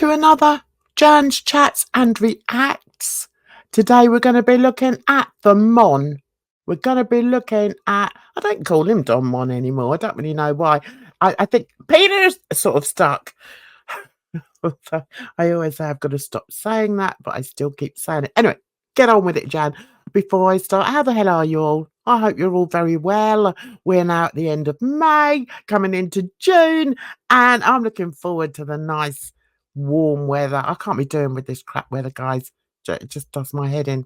to another Jan's Chats and Reacts. Today we're going to be looking at the Monn. We're going to be looking at, I don't call him Don Monn anymore. I don't really know why. I think Peeder's sort of stuck. I always say I've got to stop saying that, but I still keep saying it. Anyway, get on with it, Jan. Before I start, how the hell are you all? I hope you're all very well. We're now at the end of May, coming into June, and I'm looking forward to the nice warm weather. I can't be doing with this crap weather, guys. It just does my head in.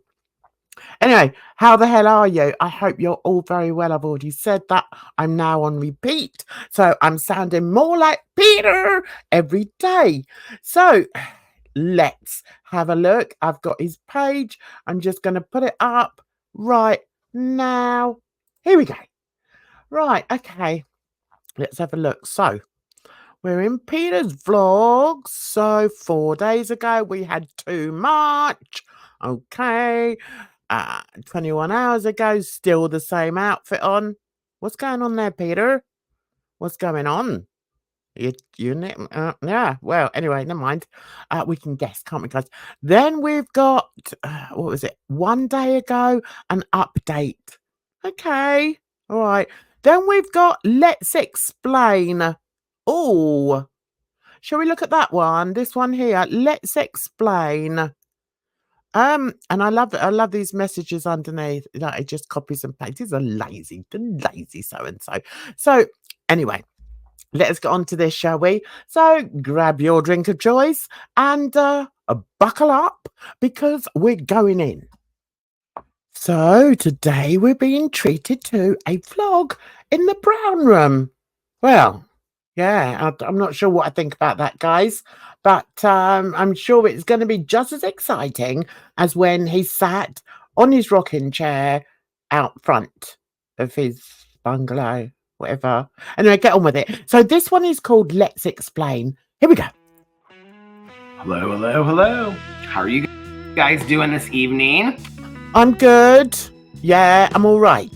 Anyway, how the hell are you? I hope you're all very well. I've already said that. I'm now on repeat, so I'm sounding more like Peeder every day. So let's have a look. I've got his page. I'm just going to put it up right now. Here we go. Right, okay. Let's have a look. So we're in Peeder's vlogs. So 4 days ago we had too much. Okay. 21 hours ago, still the same outfit on. What's going on there, Peeder? What's going on? Yeah, well, anyway, never mind. We can guess, can't we, guys? Then we've got, what was it? 1 day ago, an update. Okay, all right. Then we've got Let's Explain. Oh, shall we look at that one? This one here, Let's Explain. And I love these messages underneath. You know, it just copies and pastes. These are lazy, the lazy so-and-so. So anyway, let's get on to this, shall we? So grab your drink of choice and buckle up because we're going in. So today we're being treated to a vlog in the brown room. Well, yeah, I'm not sure what I think about that, guys. But I'm sure it's going to be just as exciting as when he sat on his rocking chair out front of his bungalow, whatever. Anyway, get on with it. So this one is called Let's Explain. Here we go. Hello, hello, hello. How are you guys doing this evening? I'm good. Yeah, I'm all right.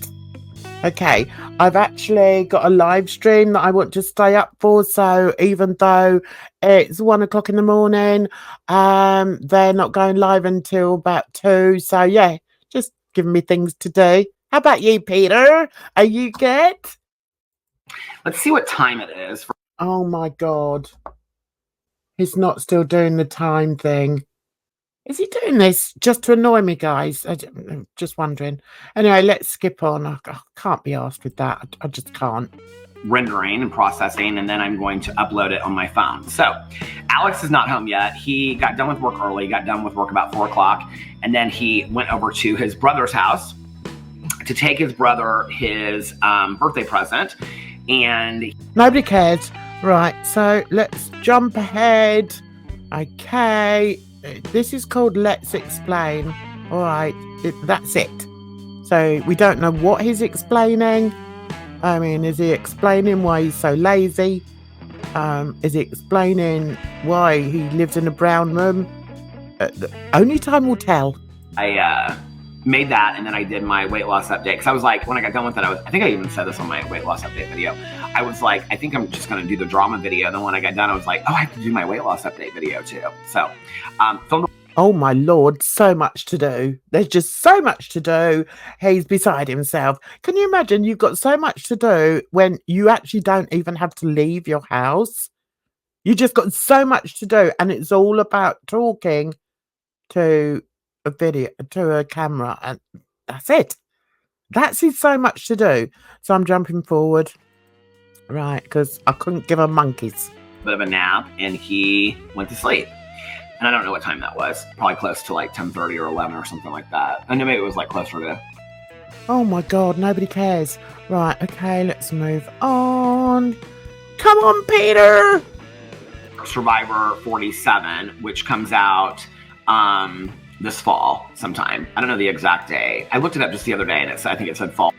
Okay, I've actually got a live stream that I want to stay up for. So even though it's 1 o'clock in the morning, they're not going live until about 2. So yeah, just giving me things to do. How about you, Peeder? Are you good? Let's see what time it is. Oh my God. He's not still doing the time thing. Is he doing this just to annoy me, guys? I'm just wondering. Anyway, let's skip on. I can't be asked with that. I just can't. Rendering and processing, and then I'm going to upload it on my phone. So Alex is not home yet. He got done with work early, got done with work about 4 o'clock, and then he went over to his brother's house to take his brother his birthday present. And nobody cares. Right, so let's jump ahead. Okay. This is called Let's Explain. All right, that's it. So we don't know what he's explaining. I mean, is he explaining why he's so lazy? Is he explaining why he lives in a brown room? Only time will tell. I made that, and then I did my weight loss update. Because I was like, when I got done with it, I think I even said this on my weight loss update video. I was like, I think I'm just going to do the drama video. And then when I got done, I was like, oh, I have to do my weight loss update video too. So, oh my Lord, so much to do. There's just so much to do. He's beside himself. Can you imagine you've got so much to do when you actually don't even have to leave your house? You just got so much to do, and it's all about talking to a video, to a camera, and that's it. That's his so much to do. So I'm jumping forward. Right, because I couldn't give a monkeys. Bit of a nap, and he went to sleep. And I don't know what time that was. Probably close to like 10:30 or 11 or something like that. I know maybe it was like closer to... Oh my God, nobody cares. Right, okay, let's move on. Come on, Peeder! Survivor 47, which comes out this fall sometime. I don't know the exact day. I looked it up just the other day, and I think it said fall.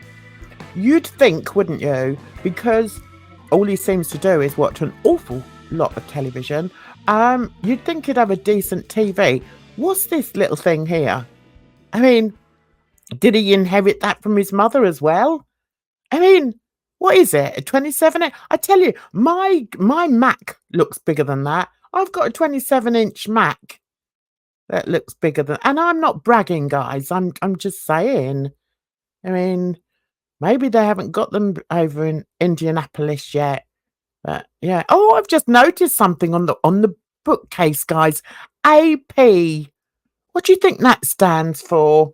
You'd think, wouldn't you? Because all he seems to do is watch an awful lot of television. You'd think he'd have a decent TV. What's this little thing here? I mean, did he inherit that from his mother as well? I mean, what is it? A 27? I tell you, my Mac looks bigger than that. I've got a 27-inch Mac that looks bigger than, and I'm not bragging, guys. I'm just saying. I mean, maybe they haven't got them over in Indianapolis yet. But yeah. Oh, I've just noticed something on the bookcase, guys. AP. What do you think that stands for?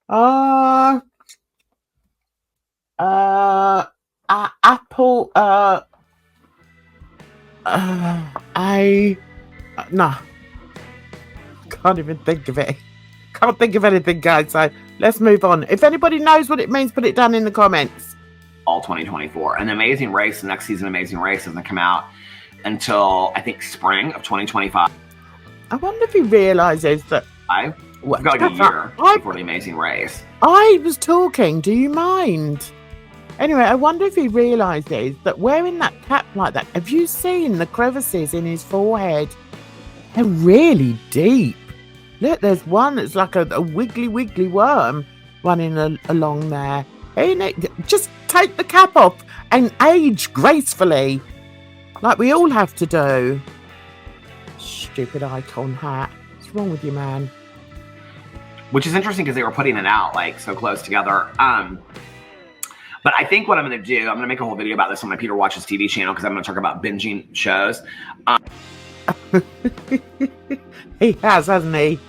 Apple. No, can't even think of it. Can't think of anything, guys. So let's move on. If anybody knows what it means, put it down in the comments. All 2024. And the Amazing Race, the next season of Amazing Race doesn't come out until I think spring of 2025. I wonder if he realizes that we've got like a year before the Amazing Race. I was talking. Do you mind? Anyway, I wonder if he realizes that wearing that cap like that. Have you seen the crevices in his forehead? They're really deep. Look, there's one that's like a wiggly worm running along there. Ain't it? Just take the cap off and age gracefully, like we all have to do. Stupid icon hat. What's wrong with you, man? Which is interesting because they were putting it out like so close together. But I think what I'm going to do, I'm going to make a whole video about this on my Peeder Watches TV channel because I'm going to talk about binging shows. He has, hasn't he?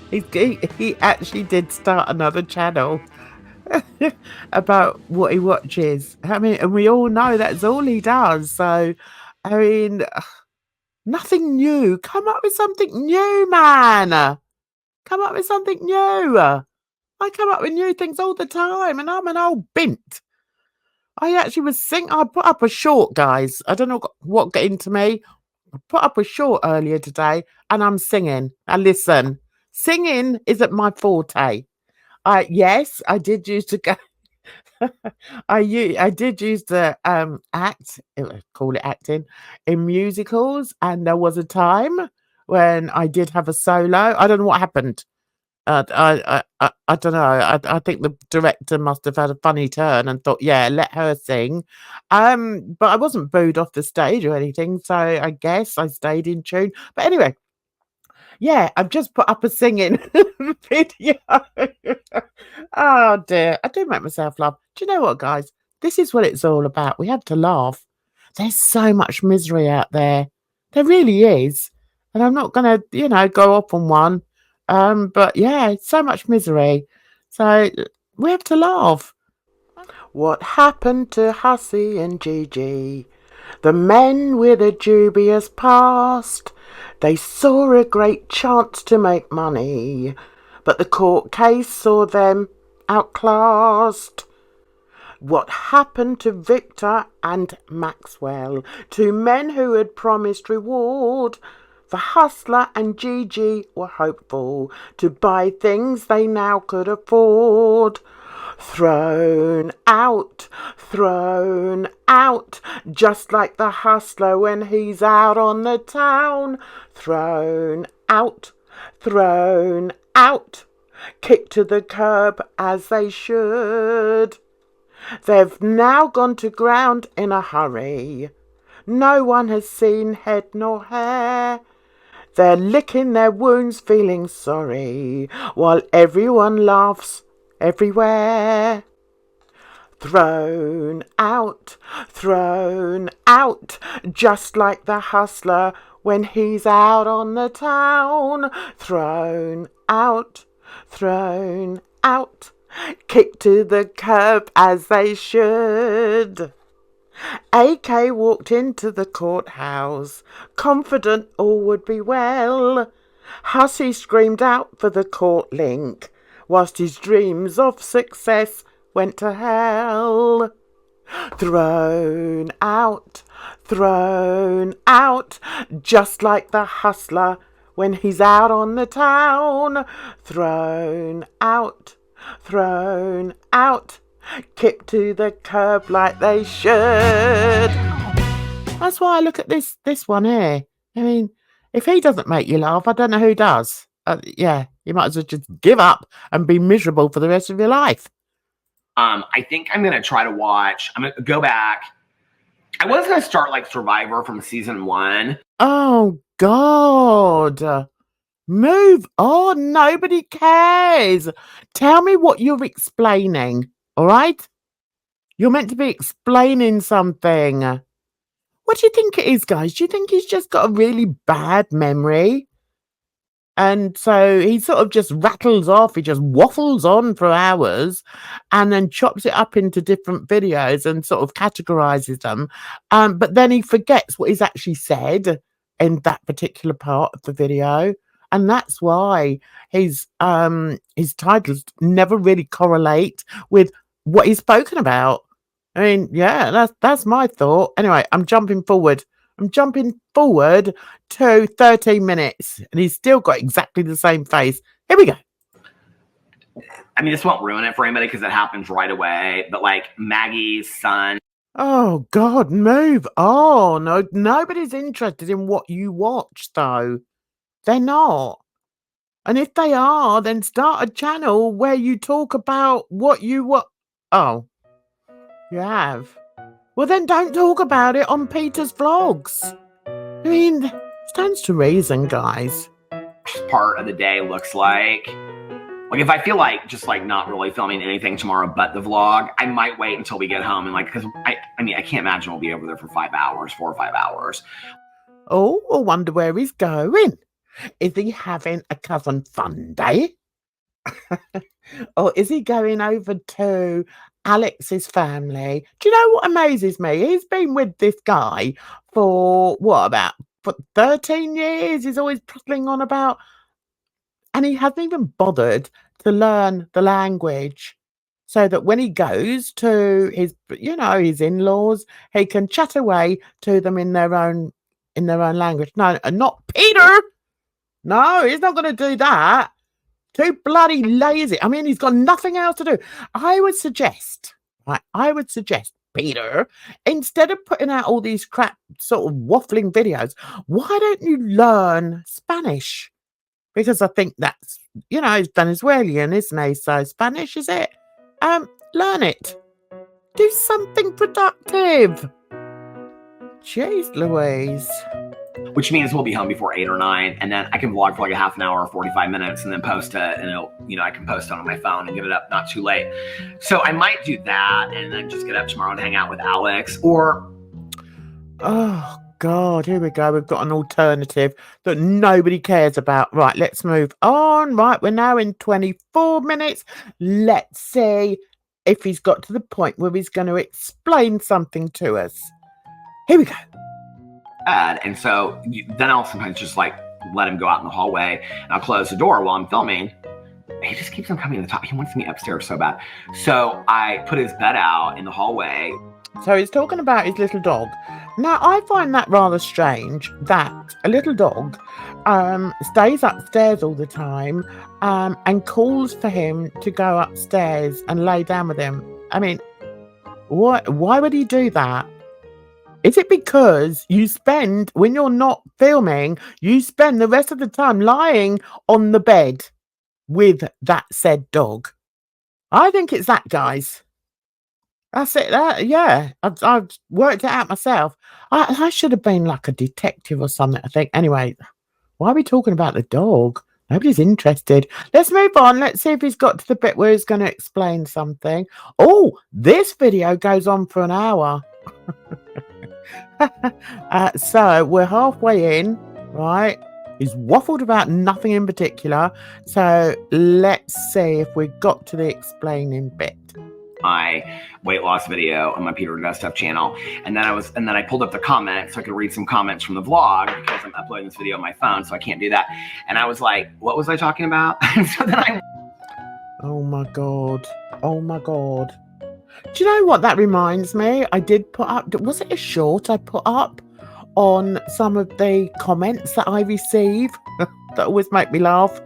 He actually did start another channel about what he watches. I mean, and we all know that's all he does. So, I mean, nothing new. Come up with something new, man. Come up with something new. I come up with new things all the time, and I'm an old bint. I actually was I put up a short, guys. I don't know what got into me. I put up a short earlier today, and I'm singing. Now listen, singing isn't my forte. Yes, I did used to go. I did used to act, call it acting, in musicals, and there was a time when I did have a solo. I don't know what happened. I don't know. I think the director must have had a funny turn and thought, yeah, let her sing. But I wasn't booed off the stage or anything, so I guess I stayed in tune. But anyway, yeah, I've just put up a singing video. Oh dear, I do make myself laugh. Do you know what, guys? This is what it's all about. We have to laugh. There's so much misery out there. There really is. And I'm not going to, go up on one. But yeah, so much misery. So we have to laugh. What happened to Hussey and Gigi? The men with a dubious past. They saw a great chance to make money, but the court case saw them outclassed. What happened to Victor and Maxwell, two men who had promised reward? The Hustler and Gigi were hopeful to buy things they now could afford. Thrown out, just like the Hustler when he's out on the town. Thrown out, kicked to the curb as they should. They've now gone to ground in a hurry. No one has seen head nor hair. They're licking their wounds, feeling sorry, while everyone laughs everywhere. Thrown out, just like the Hustler when he's out on the town. Thrown out, kicked to the curb as they should. AK walked into the courthouse, confident all would be well. Hussey screamed out for the court link, whilst his dreams of success went to hell. Thrown out, just like the Hustler when he's out on the town. Thrown out, kicked to the curb like they should. That's why I look at this one here. I mean, if he doesn't make you laugh, I don't know who does. Yeah, you might as well just give up and be miserable for the rest of your life. I think I'm going to try to watch. I'm going to go back I was going to start like Survivor from season 1. Oh, God. Move on. Nobody cares. Tell me what you're explaining, all right? You're meant to be explaining something. What do you think it is, guys? Do you think he's just got a really bad memory? And so he sort of just rattles off, he just waffles on for hours and then chops it up into different videos and sort of categorizes them. But then he forgets what he's actually said in that particular part of the video. And that's why his titles never really correlate with what he's spoken about. I mean, yeah, that's my thought. Anyway, I'm jumping forward to 13 minutes and he's still got exactly the same face. Here we go. I mean, this won't ruin it for anybody because it happens right away. But like Maggie's son. Oh, God, move on. No, nobody's interested in what you watch, though. They're not. And if they are, then start a channel where you talk about what you what. Oh, you have. Well, then don't talk about it on Peter's vlogs. I mean, stands to reason, guys. Part of the day looks like if I feel like just like not really filming anything tomorrow but the vlog, I might wait until we get home and like, because I mean I can't imagine we'll be over there for 5 hours, 4 or 5 hours. Oh, I wonder where he's going. Is he having a cousin fun day? Or is he going over to Alex's family? Do you know what amazes me? He's been with this guy for what, about 13 years? He's always prattling on about, and he hasn't even bothered to learn the language so that when he goes to his, his in-laws, he can chat away to them in their own language. No, not Peeder. No, he's not going to do that. Too bloody lazy. I mean, he's got nothing else to do. I would suggest, Peeder, instead of putting out all these crap sort of waffling videos, why don't you learn Spanish? Because I think that's, he's Venezuelan, isn't he? So Spanish, is it? Learn it. Do something productive. Jeez Louise. Which means we'll be home before 8 or 9, and then I can vlog for like a half an hour or 45 minutes and then post it, and it'll, I can post it on my phone and get it up not too late. So I might do that and then just get up tomorrow and hang out with Alex, or... Oh, God, here we go. We've got an alternative that nobody cares about. Right, let's move on. Right, we're now in 24 minutes. Let's see if he's got to the point where he's going to explain something to us. Here we go. And so then I'll sometimes just like let him go out in the hallway and I'll close the door while I'm filming. He just keeps on coming to the top. He wants me upstairs so bad. So I put his bed out in the hallway. So he's talking about his little dog. Now, I find that rather strange that a little dog stays upstairs all the time and calls for him to go upstairs and lay down with him. I mean, why would he do that? Is it because when you're not filming, you spend the rest of the time lying on the bed with that said dog? I think it's that, guys. That's it. Yeah, I've worked it out myself. I should have been like a detective or something, I think. Anyway, why are we talking about the dog? Nobody's interested. Let's move on. Let's see if he's got to the bit where he's going to explain something. Oh, this video goes on for an hour. So we're halfway in, right? He's waffled about nothing in particular. So let's see if we got to the explaining bit. My weight loss video on my Peeder Does Stuff channel, and then I pulled up the comments so I could read some comments from the vlog because I'm uploading this video on my phone, so I can't do that. And I was like, what was I talking about? So then oh my god, do you know what that reminds me? I did put up, was it a short I put up on some of the comments that I receive that always make me laugh?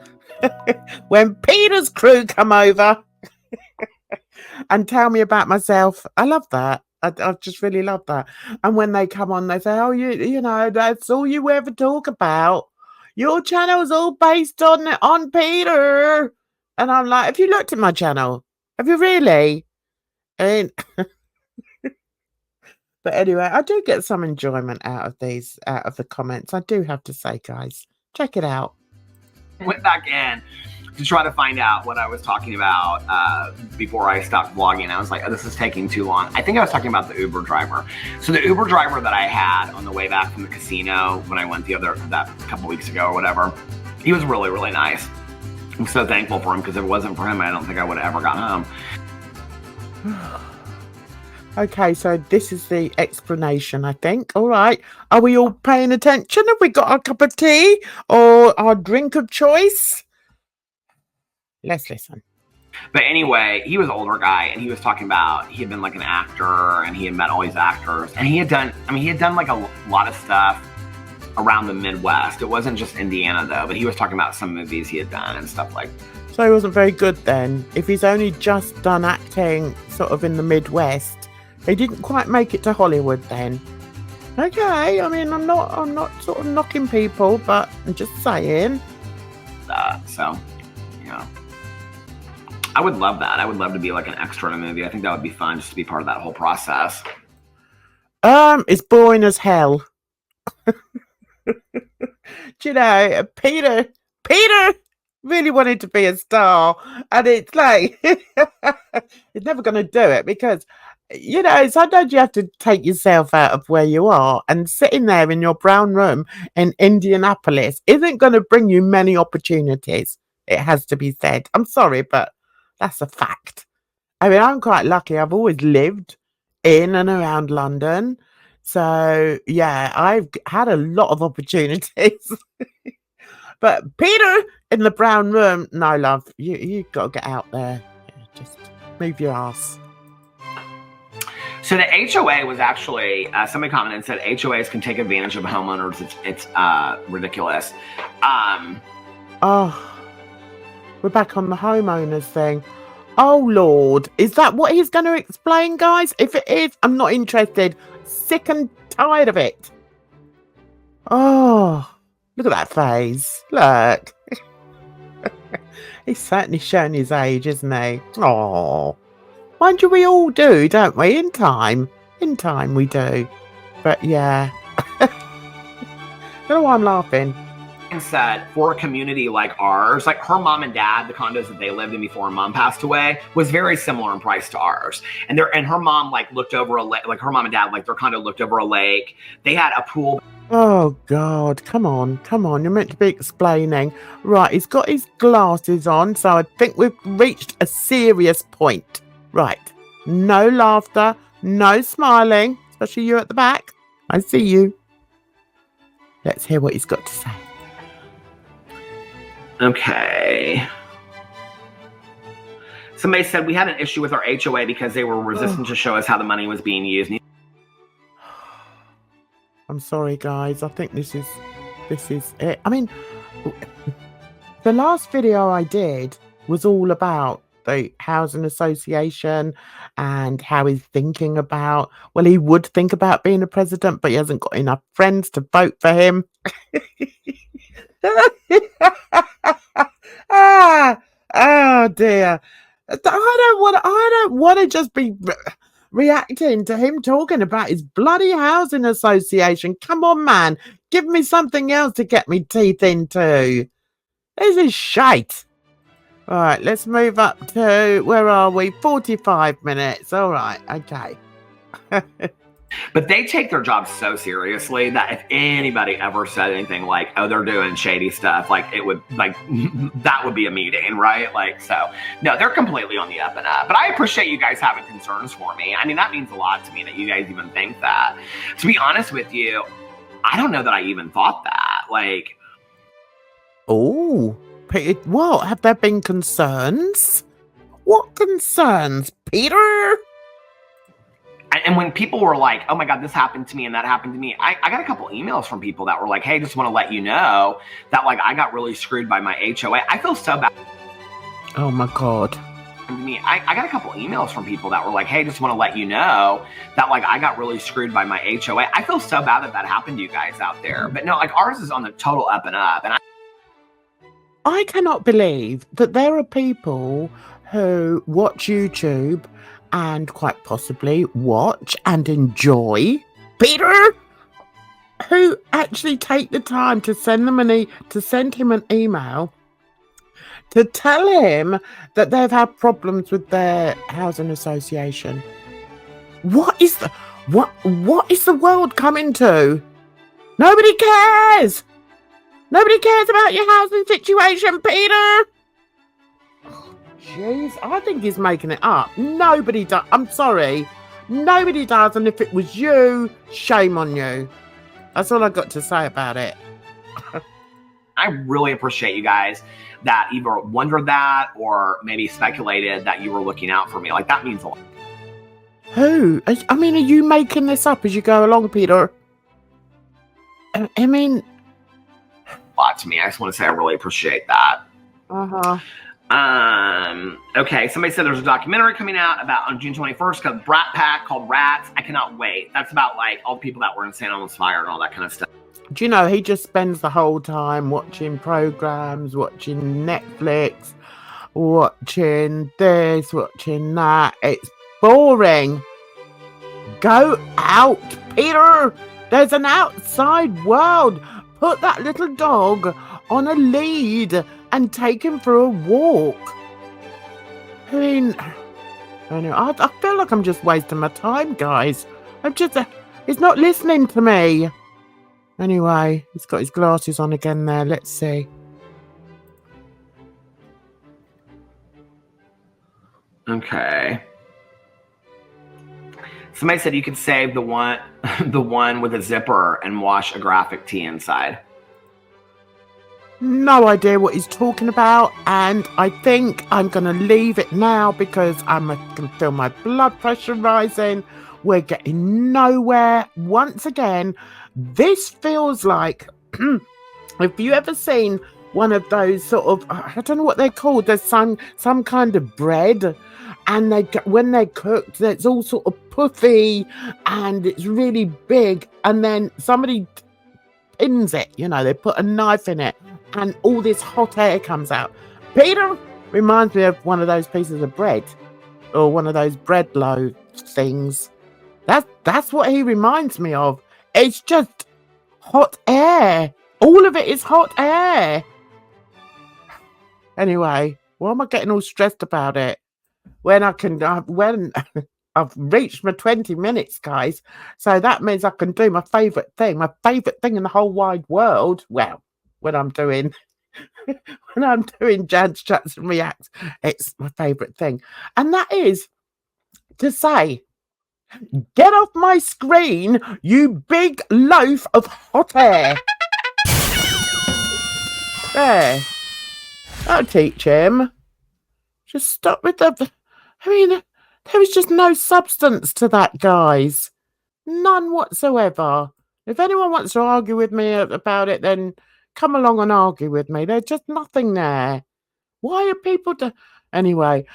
When Peter's crew come over and tell me about myself. I love that. I just really love that. And when they come on, they say, oh, you know, that's all you ever talk about. Your channel's all based on Peeder. And I'm like, have you looked at my channel? Have you really? And But anyway, I do get some enjoyment out of the comments. I do have to say, guys, check it out. Went back in to try to find out what I was talking about before I stopped vlogging. I was like, oh, this is taking too long. I think I was talking about the Uber driver. So the Uber driver that I had on the way back from the casino when I went that couple weeks ago or whatever, he was really, really nice. I'm so thankful for him, because if it wasn't for him, I don't think I would have ever gotten home. Okay, so this is the explanation, I think. All right. Are we all paying attention? Have we got our cup of tea or our drink of choice? Let's listen. But anyway, he was an older guy, and he was talking about he had been like an actor, and he had met all these actors, and he had done like a lot of stuff around the Midwest. It wasn't just Indiana though, but he was talking about some movies he had done and stuff like that. So he wasn't very good then. If he's only just done acting sort of in the Midwest, he didn't quite make it to Hollywood then. Okay, I mean, I'm not sort of knocking people, but I'm just saying. So, yeah. I would love that. I would love to be like an extra in a movie. I think that would be fun, just to be part of that whole process. It's boring as hell. Do you know, Peeder really wanted to be a star, and it's like he's never going to do it, because, you know, sometimes you have to take yourself out of where you are, and sitting there in your brown room in Indianapolis isn't going to bring you many opportunities. It has to be said. I'm sorry, but that's a fact. I mean, I'm quite lucky. I've always lived in and around London. So, yeah, I've had a lot of opportunities. But Peeder in the brown room, no, love, you've got to get out there. Just move your ass. So the HOA was actually, somebody commented and said HOAs can take advantage of homeowners. It's ridiculous. Oh, we're back on the homeowners thing. Oh, Lord. Is that what he's going to explain, guys? If it is, I'm not interested. Sick and tired of it. Oh, look at that face. Look. He's certainly showing his age, isn't he? Oh, mind you, we all do, don't we? In time. In time we do. But yeah. I don't know why I'm laughing. Said for a community like ours, like her mom and dad, the condos that they lived in before her mom passed away, was very similar in price to ours. And her mom like looked over a lake, like her mom and dad, like their condo looked over a lake. They had a pool. Oh God, come on. You're meant to be explaining. Right, he's got his glasses on, so I think we've reached a serious point. Right, no laughter, no smiling, especially you at the back. I see you. Let's hear what he's got to say. Okay. Somebody said we had an issue with our HOA because they were resistant to show us how the money was being used. I'm sorry, guys. I think this is it. I mean, the last video I did was all about the housing association and how he's thinking about, well, he would think about being a president, but he hasn't got enough friends to vote for him. Oh dear. I don't want to just be reacting to him talking about his bloody housing association. Come on, man. Give me something else to get me teeth into. This is shite. All right, let's move up to, where are we? 45 minutes. All right, okay. But they take their job so seriously that if anybody ever said anything like, oh, they're doing shady stuff, like it would, like, that would be a meeting, right? Like, so, no, they're completely on the up and up. But I appreciate you guys having concerns for me. I mean, that means a lot to me that you guys even think that. To be honest with you, I don't know that I even thought that. Like, oh, what? Have there been concerns? What concerns, Peeder? And when people were like, oh my God, this happened to me and that happened to me, I got a couple emails from people that were like, hey, just want to let you know that, like, I got really screwed by my HOA. I feel so bad. Oh my God. I got a couple emails from people that were like, hey, just want to let you know that, like, I got really screwed by my HOA. I feel so bad that happened to you guys out there. But no, like, ours is on the total up and up. And I cannot believe that there are people who watch YouTube and quite possibly watch and enjoy Peeder, who actually take the time to send him an email to tell him that they've had problems with their housing association. What is the world coming to? Nobody cares. Nobody cares about your housing situation, Peeder. Jeez, I think he's making it up. Nobody does. I'm sorry. Nobody does. And if it was you, shame on you. That's all I got to say about it. I really appreciate you guys that either wondered that or maybe speculated that you were looking out for me. Like, that means a lot. Who? I mean, are you making this up as you go along, Peeder? I mean... A lot to me. I just want to say I really appreciate that. Uh-huh. Okay, somebody said there's a documentary coming out about on June 21st called Brat Pack called Rats. I cannot wait. That's about like all the people that were in St. Elmo's Fire and all that kind of stuff. Do you know, he just spends the whole time watching programs, watching Netflix, watching this, watching that. It's boring. Go out, Peeder. There's an outside world. Put that little dog on a lead and take him for a walk. I mean, I feel like I'm just wasting my time, guys. He's not listening to me. Anyway, he's got his glasses on again there. Let's see. Okay. Somebody said you could save the one with a zipper and wash a graphic tee inside. No idea what he's talking about, and I think I'm going to leave it now because I can feel my blood pressure rising. We're getting nowhere. Once again, this feels like, if you ever seen one of those sort of, I don't know what they're called, there's some kind of bread, and when they're cooked, it's all sort of puffy, and it's really big, and then somebody pins it, they put a knife in it, and all this hot air comes out. Peeder reminds me of one of those pieces of bread, or one of those bread loaf things. That's what he reminds me of. It's just hot air. All of it is hot air. Anyway, why am I getting all stressed about it? When I've reached my 20 minutes, guys. So that means I can do my favourite thing in the whole wide world. Well, when I'm doing Jans Chats and Reacts, it's my favourite thing. And that is to say, get off my screen, you big loaf of hot air. There. I'll teach him. Just stop with the... I mean, there was just no substance to that, guys. None whatsoever. If anyone wants to argue with me about it, then come along and argue with me. There's just nothing there. Why are people... Anyway,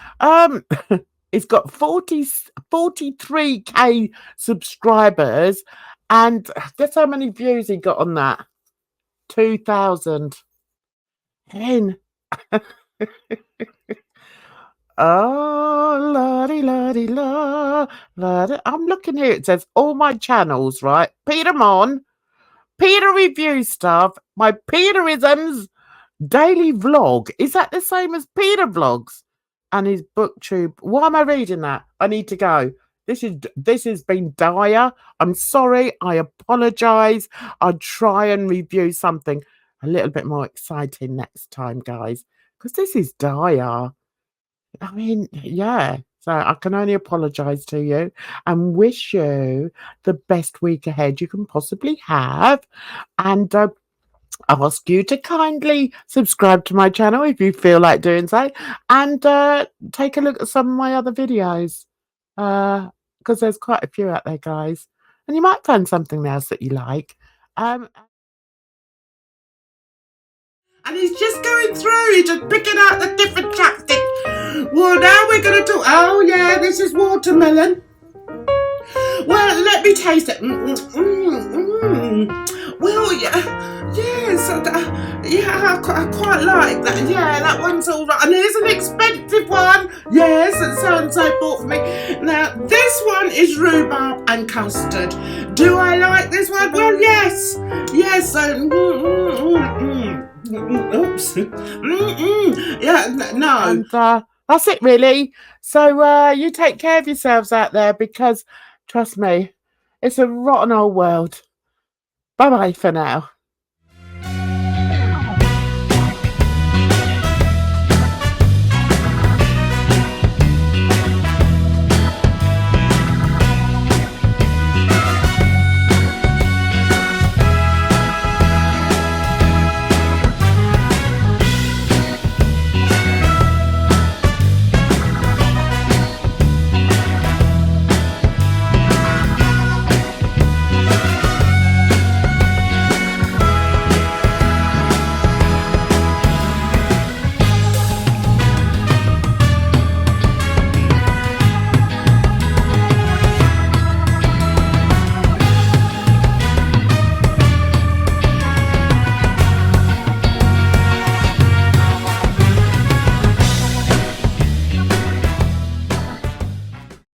it's got 43k subscribers, and guess how many views he got on that? 2,000. Oh, la-di-la-di-la, la-di. I'm looking here. It says all my channels, right? Peeder Monn, Peeder review stuff, my Peederisms daily vlog. Is that the same as Peeder vlogs? And his booktube. Why am I reading that? I need to go. This has been dire. I'm sorry. I apologize. I'll try and review something a little bit more exciting next time, guys, because this is dire. I mean, yeah. So I can only apologize to you and wish you the best week ahead you can possibly have. And ask you to kindly subscribe to my channel if you feel like doing so, and take a look at some of my other videos, because there's quite a few out there, guys, and you might find something else that you like. And he's just going through, he's just picking out the different chapsticks. Well, now we're going to talk. Oh yeah, this is watermelon. Well, let me taste it. Well, yeah, yes, Yeah, I quite like that. Yeah, that one's all right. And here's an expensive one. Yes, and so bought for me. Now, this one is rhubarb and custard. Do I like this one? Well, yes. Yes. Oops. Yeah, no. And that's it, really. So you take care of yourselves out there, because, trust me, it's a rotten old world. Bye-bye for now.